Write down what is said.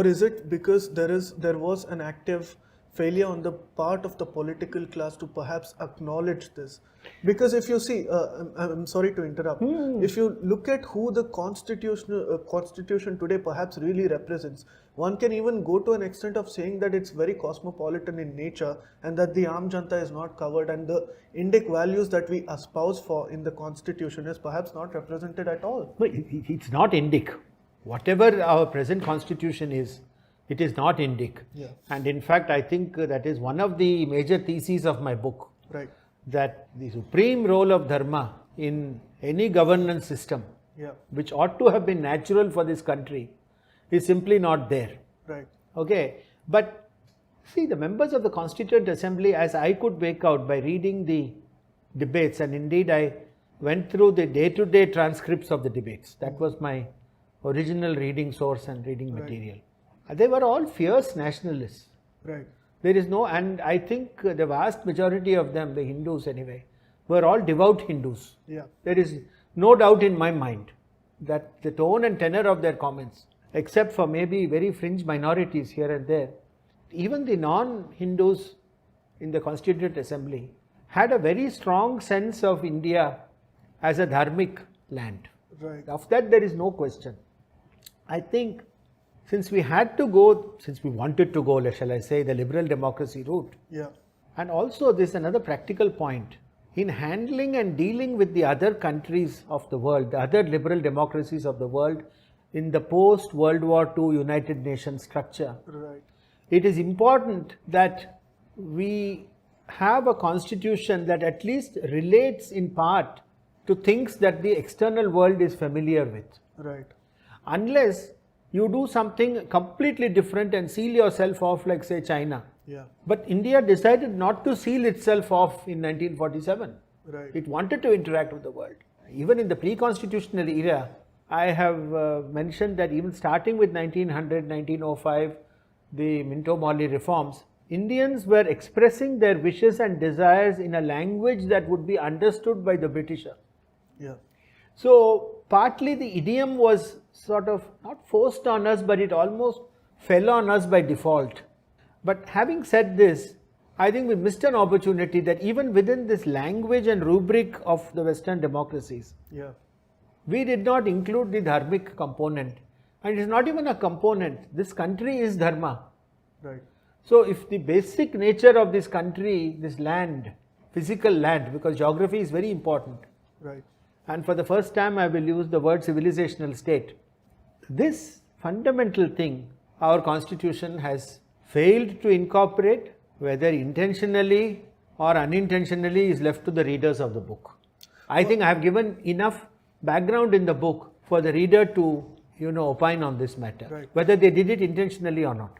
Or is it because there was an active failure on the part of the political class to perhaps acknowledge this? Because if you see, I'm sorry to interrupt, if you look at who the constitution today perhaps really represents, one can even go to an extent of saying that it's very cosmopolitan in nature and that the Aam Janta is not covered, and the Indic values that we espouse for in the constitution is perhaps not represented at all. But it's not Indic. Whatever our present constitution is, it is not Indic. Yeah. And in fact, I think that is one of the major theses of my book. Right. That the supreme role of Dharma in any governance system, Yeah. which ought to have been natural for this country, is simply not there. Right. Okay. But see, the members of the Constituent Assembly, as I could make out by reading the debates, and indeed I went through the day-to-day transcripts of the debates. That was my original reading source and reading material. They were all fierce nationalists. Right. There is no, and I think the vast majority of them, the Hindus anyway, were all devout Hindus. Yeah. There is no doubt in my mind that the tone and tenor of their comments, except for maybe very fringe minorities here and there, even the non-Hindus in the Constituent Assembly had a very strong sense of India as a dharmic land. Right. Of that there is no question. I think since we had to go, since we wanted to go, shall I say, the liberal democracy route, Yeah. and also this is another practical point, in handling and dealing with the other countries of the world, the other liberal democracies of the world, in the post-World War II United Nations structure, Right. it is important that we have a constitution that at least relates in part to things that the external world is familiar with. Right. Unless you do something completely different and seal yourself off like say China. Yeah. But India decided not to seal itself off in 1947. Right. It wanted to interact with the world. Even in the pre-constitutional era, I have mentioned that even starting with 1900, 1905, the Minto-Morley reforms, Indians were expressing their wishes and desires in a language that would be understood by the Britisher. Yeah. So partly the idiom was sort of not forced on us, but it almost fell on us by default. But having said this, I think we missed an opportunity that even within this language and rubric of the Western democracies, Yeah. we did not include the dharmic component. And it is not even a component. This country is dharma. Right. So if the basic nature of this country, this land, physical land, because geography is very important, Right. and for the first time I will use the word civilizational state. This fundamental thing our constitution has failed to incorporate, whether intentionally or unintentionally, is left to the readers of the book. I think I have given enough background in the book for the reader to, opine on this matter, Right. whether they did it intentionally or not.